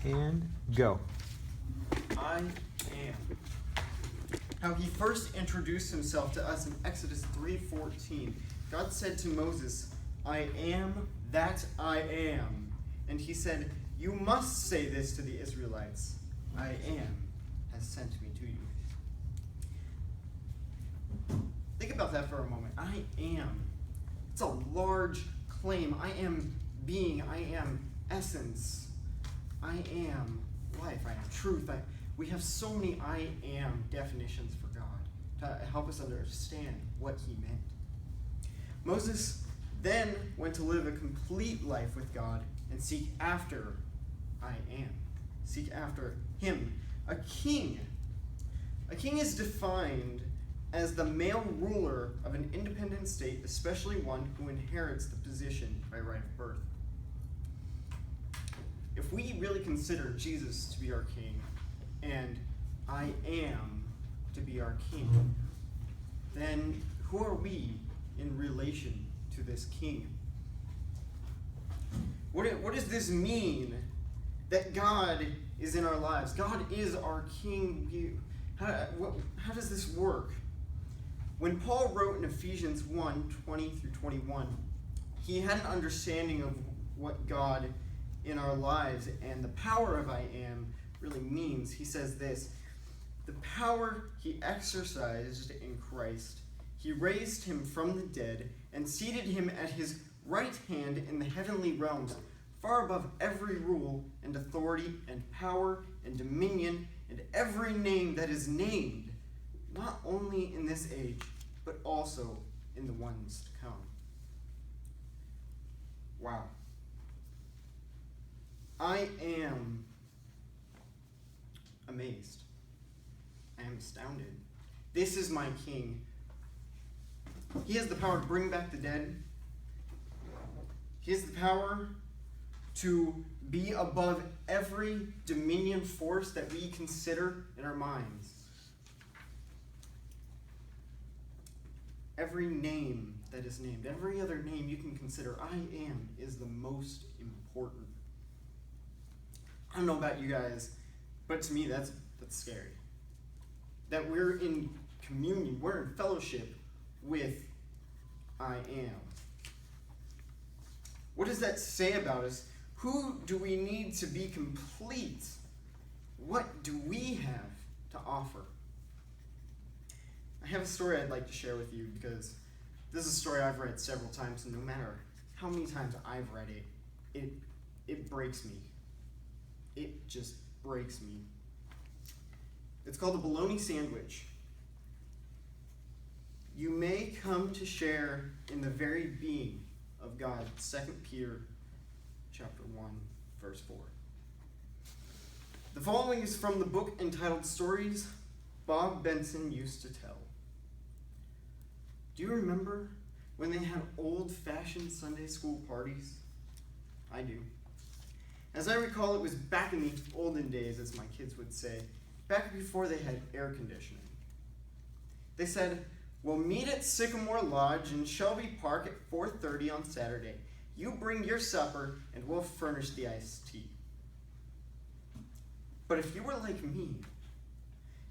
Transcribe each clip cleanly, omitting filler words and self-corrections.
And go. I am. How he first introduced himself to us in Exodus 3:14. God said to Moses, I am that I am. And he said, you must say this to the Israelites. I am has sent me to you. Think about that for a moment. I am. It's a large claim. I am being. I am essence. I am life. I am truth. We have so many I am definitions for God to help us understand what he meant. Moses then went to live a complete life with God and seek after I am. Seek after him. A king. A king is defined as the male ruler of an independent state, especially one who inherits the position by right of birth. If we really consider Jesus to be our king, and I am to be our king, then who are we in relation to this king? What does this mean that God is in our lives? God is our king. How does this work? When Paul wrote in Ephesians 1:20-21, he had an understanding of what God in our lives and the power of I am really means. He says this: the power he exercised in Christ, he raised him from the dead and seated him at his right hand in the heavenly realms, far above every rule and authority and power and dominion and every name that is named, not only in this age, but also in the ones to come. Wow. I am amazed. I am astounded. This is my king. He has the power to bring back the dead. He has the power to be above every dominion force that we consider in our minds. Every name that is named, every other name you can consider, I am is the most important. I don't know about you guys, but to me that's scary. That we're in communion, we're in fellowship with I am. What does that say about us? Who do we need to be complete? What do we have to offer? I have a story I'd like to share with you because this is a story I've read several times, and no matter how many times I've read it, it breaks me. It just breaks me. It's called the bologna sandwich. You may come to share in the very being of God. 2 Peter chapter 1, verse 4. The following is from the book entitled Stories Bob Benson Used to Tell. Do you remember when they had old-fashioned Sunday school parties? I do. As I recall, it was back in the olden days, as my kids would say, back before they had air conditioning. They said, we'll meet at Sycamore Lodge in Shelby Park at 4:30 on Saturday. You bring your supper, and we'll furnish the iced tea. But if you were like me,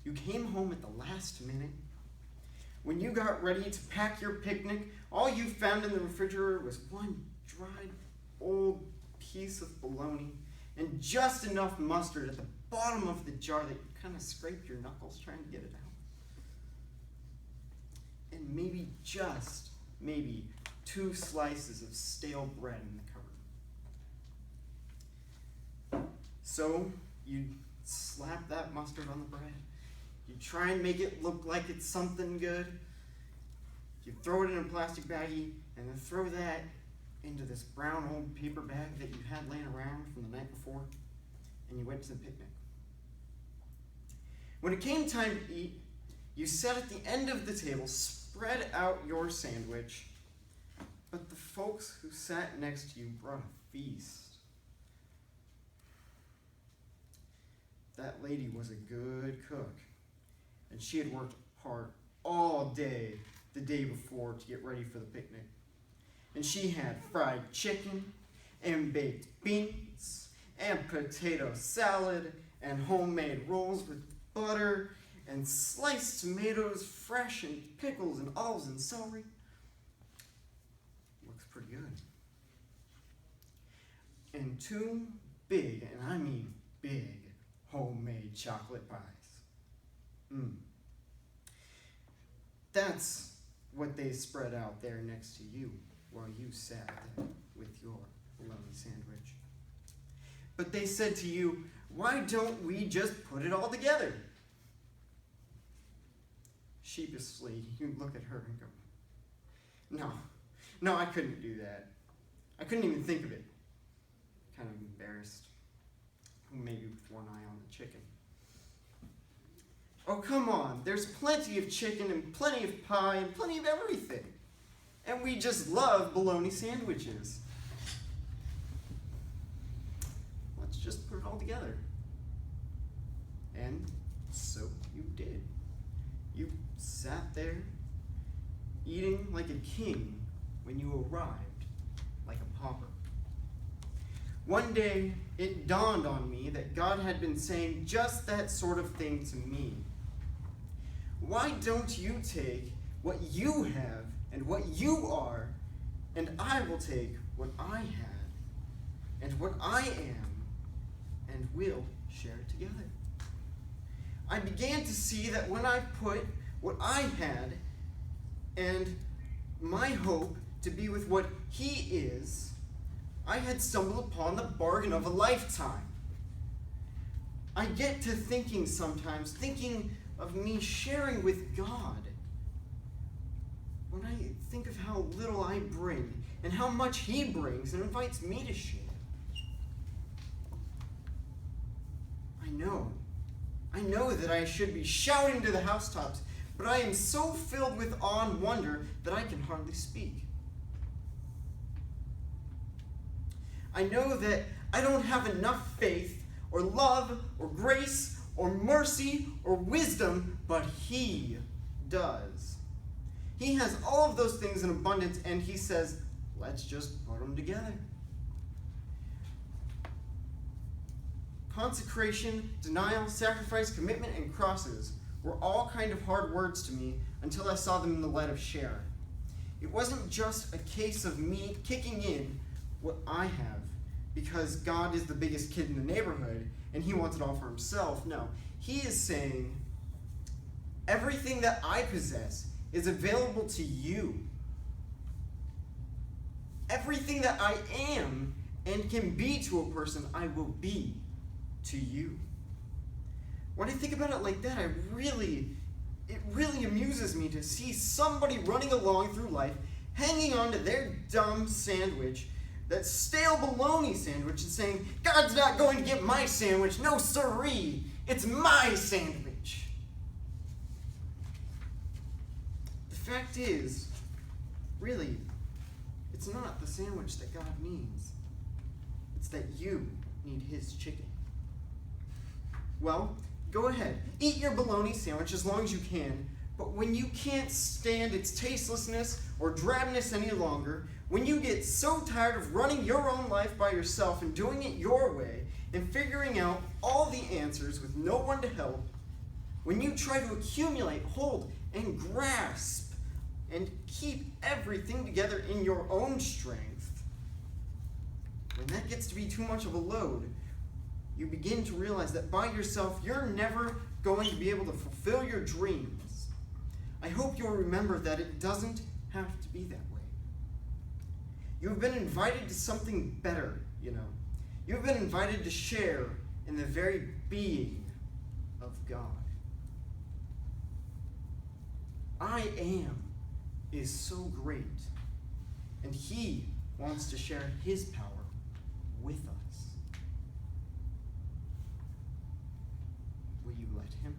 you came home at the last minute. When you got ready to pack your picnic, all you found in the refrigerator was one dried old piece of bologna and just enough mustard at the bottom of the jar that you kind of scraped your knuckles trying to get it out. And maybe 2 slices of stale bread in the cupboard. So you slap that mustard on the bread. You try and make it look like it's something good. You throw it in a plastic baggie and then throw that into this brown old paper bag that you had laying around from the night before, and you went to the picnic. When it came time to eat, you sat at the end of the table, spread out your sandwich, but the folks who sat next to you brought a feast. That lady was a good cook, and she had worked hard all day the day before to get ready for the picnic. And she had fried chicken and baked beans and potato salad, and homemade rolls with butter, and sliced tomatoes, fresh, and pickles, and olives, and celery. Looks pretty good. And 2 big, and I mean big, homemade chocolate pies. That's what they spread out there next to you while you sat there with your bologna sandwich. But they said to you, why don't we just put it all together? Sheepishly, you look at her and go, no, I couldn't do that. I couldn't even think of it. Kind of embarrassed. Maybe with one eye on the chicken. Oh, come on. There's plenty of chicken and plenty of pie and plenty of everything. And we just love bologna sandwiches. Let's just put it all together. And so you did. You sat there, eating like a king when you arrived, like a pauper. One day, it dawned on me that God had been saying just that sort of thing to me. Why don't you take what you have and what you are, and I will take what I had and what I am, and we'll share it together. I began to see that when I put what I had and my hope to be with what He is, I had stumbled upon the bargain of a lifetime. I get to thinking sometimes, thinking of me sharing with God. When I think of how little I bring and how much He brings and invites me to share. I know that I should be shouting to the housetops, but I am so filled with awe and wonder that I can hardly speak. I know that I don't have enough faith or love or grace or mercy or wisdom, but He does. He has all of those things in abundance, and He says, let's just put them together. Consecration, denial, sacrifice, commitment, and crosses were all kind of hard words to me until I saw them in the light of share. It wasn't just a case of me kicking in what I have because God is the biggest kid in the neighborhood and He wants it all for Himself. No, He is saying everything that I possess is available to you. Everything that I am and can be to a person, I will be to you. When I think about it like that, it really amuses me to see somebody running along through life, hanging on to their dumb sandwich, that stale bologna sandwich, and saying, God's not going to get my sandwich, no siree, it's my sandwich. The fact is, really, it's not the sandwich that God needs. It's that you need His chicken. Well, go ahead. Eat your bologna sandwich as long as you can, but when you can't stand its tastelessness or drabness any longer, when you get so tired of running your own life by yourself and doing it your way and figuring out all the answers with no one to help, when you try to accumulate, hold, and grasp and keep everything together in your own strength, when that gets to be too much of a load, you begin to realize that by yourself, you're never going to be able to fulfill your dreams. I hope you'll remember that it doesn't have to be that way. You've been invited to something better, You've been invited to share in the very being of God. I am is so great, and He wants to share His power with us. Will you let Him?